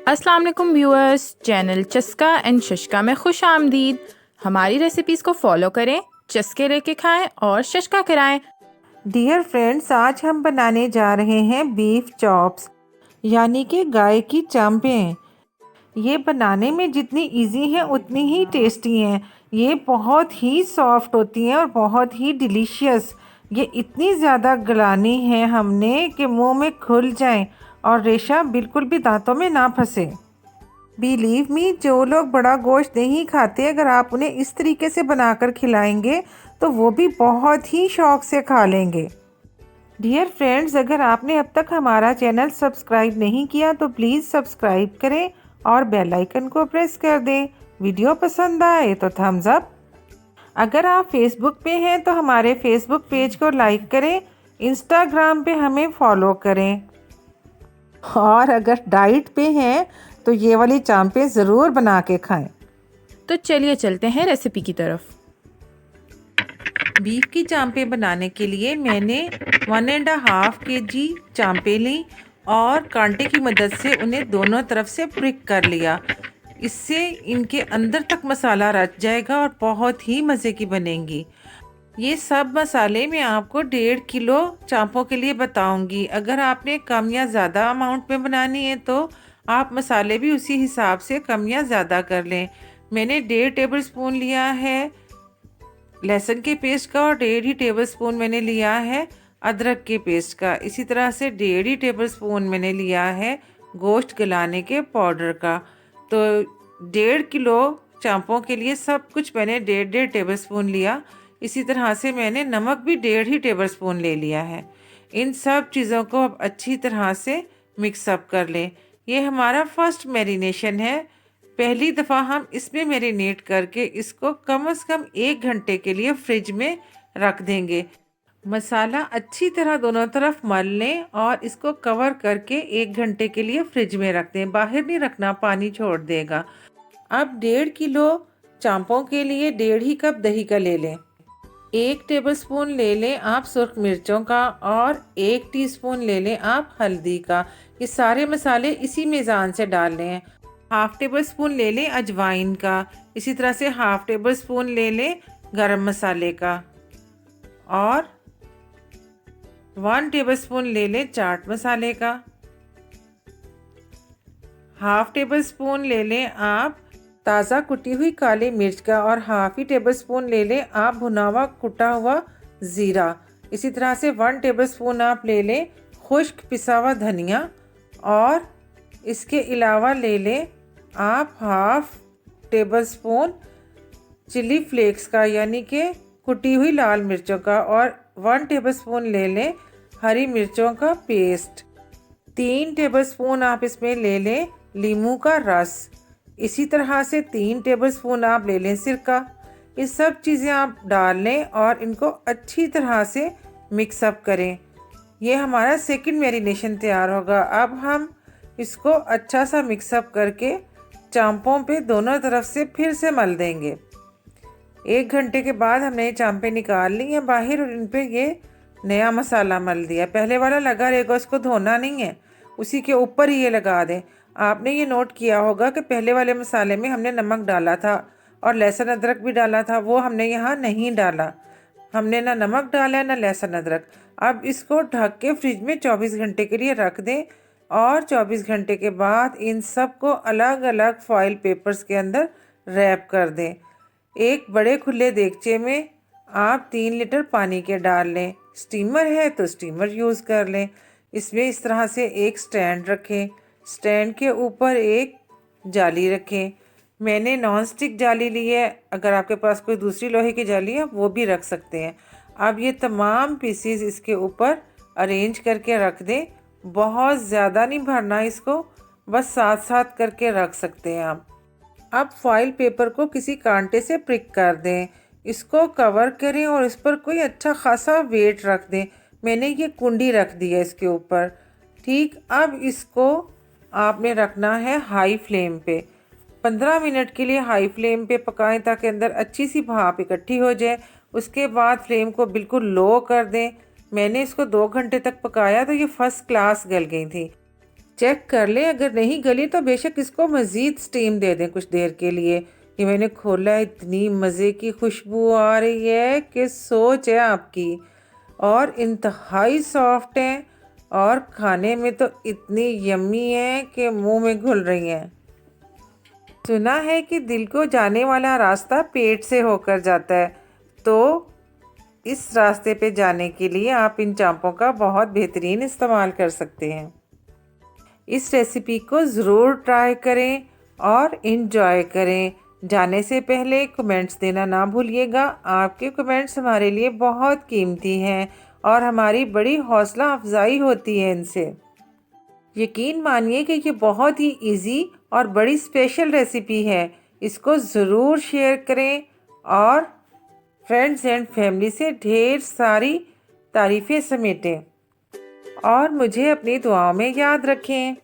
अस्सलाम वालेकुम viewers, channel चस्का एंड शशका में खुश आमदीद। हमारी रेसिपीज़ को फॉलो करें, चस्के लेके खाएं और शशका कराएं। डियर फ्रेंड्स, आज हम बनाने जा रहे हैं बीफ चॉप्स यानी कि गाय की चांपें। ये बनाने में जितनी इजी हैं उतनी ही टेस्टी हैं। ये बहुत ही सॉफ्ट होती हैं और बहुत ही डिलीशियस। ये इतनी ज़्यादा गलानी है हमने कि मुंह में खुल जाएं और रेशा बिल्कुल भी दांतों में ना फंसे। बिलीव मी, जो लोग बड़ा गोश्त नहीं खाते, अगर आप उन्हें इस तरीके से बनाकर खिलाएंगे तो वो भी बहुत ही शौक से खा लेंगे। डियर फ्रेंड्स, अगर आपने अब तक हमारा चैनल सब्सक्राइब नहीं किया तो प्लीज़ सब्सक्राइब करें और बेल आइकन को प्रेस कर दें। वीडियो पसंद आए तो थम्स अप। अगर आप फेसबुक पे हैं तो हमारे फेसबुक पेज को लाइक करें, इंस्टाग्राम पे हमें फॉलो करें और अगर डाइट पे हैं तो ये वाली चांपें ज़रूर बना के खाएं। तो चलिए चलते हैं रेसिपी की तरफ। बीफ की चांपें बनाने के लिए मैंने 1.5 kg चांपें ली और कांटे की मदद से उन्हें दोनों तरफ से प्रिक कर लिया। इससे इनके अंदर तक मसाला रच जाएगा और बहुत ही मज़े की बनेंगी। ये सब मसाले मैं आपको 1.5 किलो चांपों के लिए बताऊंगी। अगर आपने कम या ज़्यादा अमाउंट में बनानी है तो आप मसाले भी उसी हिसाब से कम या ज़्यादा कर लें। मैंने 1.5 टेबल स्पून लिया है लहसुन के पेस्ट का और 1.5 टेबल स्पून मैंने लिया है अदरक के पेस्ट का। इसी तरह से 1.5 टेबल स्पून मैंने लिया है गोश्त गलाने के पाउडर का। तो 1.5 किलो चांपों के लिए सब कुछ मैंने 1.5 टेबल स्पून लिया। इसी तरह से मैंने नमक भी 1.5 टेबल स्पून ले लिया है। इन सब चीज़ों को अब अच्छी तरह से मिक्सअप कर लें। ये हमारा फर्स्ट मैरिनेशन है। पहली दफ़ा हम इसमें मैरिनेट करके इसको कम से कम 1 घंटे के लिए फ्रिज में रख देंगे। मसाला अच्छी तरह दोनों तरफ मल लें और इसको कवर करके 1 घंटे के लिए फ्रिज में रख दें। बाहर नहीं रखना, पानी छोड़ देगा। अब 1.5 किलो चांपों के लिए 1.5 ही कप दही का ले लें। 1 टेबलस्पून ले लें आप सुर्ख मिर्चों का और 1 टीस्पून ले लें आप हल्दी का। ये सारे मसाले इसी मेज़ान से डाल लें। हाफ़ टेबल स्पून ले लें अजवाइन का। इसी तरह से हाफ़ टेबल स्पून ले लें गरम मसाले का और 1 टेबल स्पून ले लें चाट मसाले का। हाफ़ टेबल स्पून ले लें आप ताज़ा कुटी हुई काली मिर्च का और हाफ़ ही टेबल स्पून ले लें आप भुना हुआ कुटा हुआ ज़ीरा। इसी तरह से 1 टेबल स्पून आप ले लें खुश्क पिसा हुआ धनिया और इसके अलावा ले लें आप half tablespoon chilli flakes का यानी कि कुटी हुई लाल मिर्चों का और 1 टेबल स्पून ले लें हरी मिर्चों का पेस्ट। 3 टेबल स्पून आप इसमें ले लें नींबू का रस। इसी तरह से 3 टेबल स्पून आप ले लें सिरका। ये सब चीज़ें आप डाल लें और इनको अच्छी तरह से मिक्सअप करें। ये हमारा सेकंड मैरिनेशन तैयार होगा। अब हम इसको अच्छा सा मिक्सअप करके चांपों पे दोनों तरफ से फिर से मल देंगे। 1 घंटे के बाद हमने ये चांपें निकाल ली हैं बाहर और इन पे ये नया मसाला मल दिया। पहले वाला लगा रहेगा, उसको धोना नहीं है, उसी के ऊपर ही ये लगा दें। आपने ये नोट किया होगा कि पहले वाले मसाले में हमने नमक डाला था और लहसुन अदरक भी डाला था, वो हमने यहाँ नहीं डाला। हमने ना नमक डाला ना लहसुन अदरक। अब इसको ढक के फ्रिज में 24 घंटे के लिए रख दें और 24 घंटे के बाद इन सब को अलग अलग फॉइल पेपर्स के अंदर रैप कर दें। एक बड़े खुले देगचे में आप 3 लीटर पानी के डाल लें। स्टीमर है तो स्टीमर यूज़ कर लें। इसमें इस तरह से एक स्टैंड रखें। स्टैंड के ऊपर एक जाली रखें। मैंने नॉन स्टिक जाली ली है, अगर आपके पास कोई दूसरी लोहे की जाली है वो भी रख सकते हैं। अब ये तमाम पीसीज इसके ऊपर अरेंज करके रख दें। बहुत ज़्यादा नहीं भरना इसको, बस साथ साथ करके रख सकते हैं आप। अब फॉइल पेपर को किसी कांटे से प्रिक कर दें, इसको कवर करें और इस पर कोई अच्छा खासा वेट रख दें। मैंने ये कुंडी रख दी है इसके ऊपर। ठीक, अब इसको आपने रखना है हाई फ्लेम पे। 15 मिनट के लिए हाई फ्लेम पे पकाएं ताकि अंदर अच्छी सी भाप इकट्ठी हो जाए। उसके बाद फ्लेम को बिल्कुल लो कर दें। मैंने इसको 2 घंटे तक पकाया तो ये फर्स्ट क्लास गल गई थी। चेक कर लें, अगर नहीं गली तो बेशक इसको मज़ीद स्टीम दे दें कुछ देर के लिए। ये मैंने खोला, इतनी मज़े की खुशबू आ रही है कि सोच है आपकी, और इंतहाई सॉफ्ट हैं और खाने में तो इतनी यम्मी है कि मुंह में घुल रही हैं। सुना है कि दिल को जाने वाला रास्ता पेट से होकर जाता है, तो इस रास्ते पे जाने के लिए आप इन चांपों का बहुत बेहतरीन इस्तेमाल कर सकते हैं। इस रेसिपी को ज़रूर ट्राई करें और इन्जॉय करें। जाने से पहले कमेंट्स देना ना भूलिएगा। आपके कमेंट्स हमारे लिए बहुत कीमती हैं और हमारी बड़ी हौसला अफजाई होती है इनसे। यकीन मानिए कि ये बहुत ही इजी और बड़ी स्पेशल रेसिपी है। इसको ज़रूर शेयर करें और फ्रेंड्स एंड फैमिली से ढेर सारी तारीफ़ें समेटें और मुझे अपनी दुआओं में याद रखें।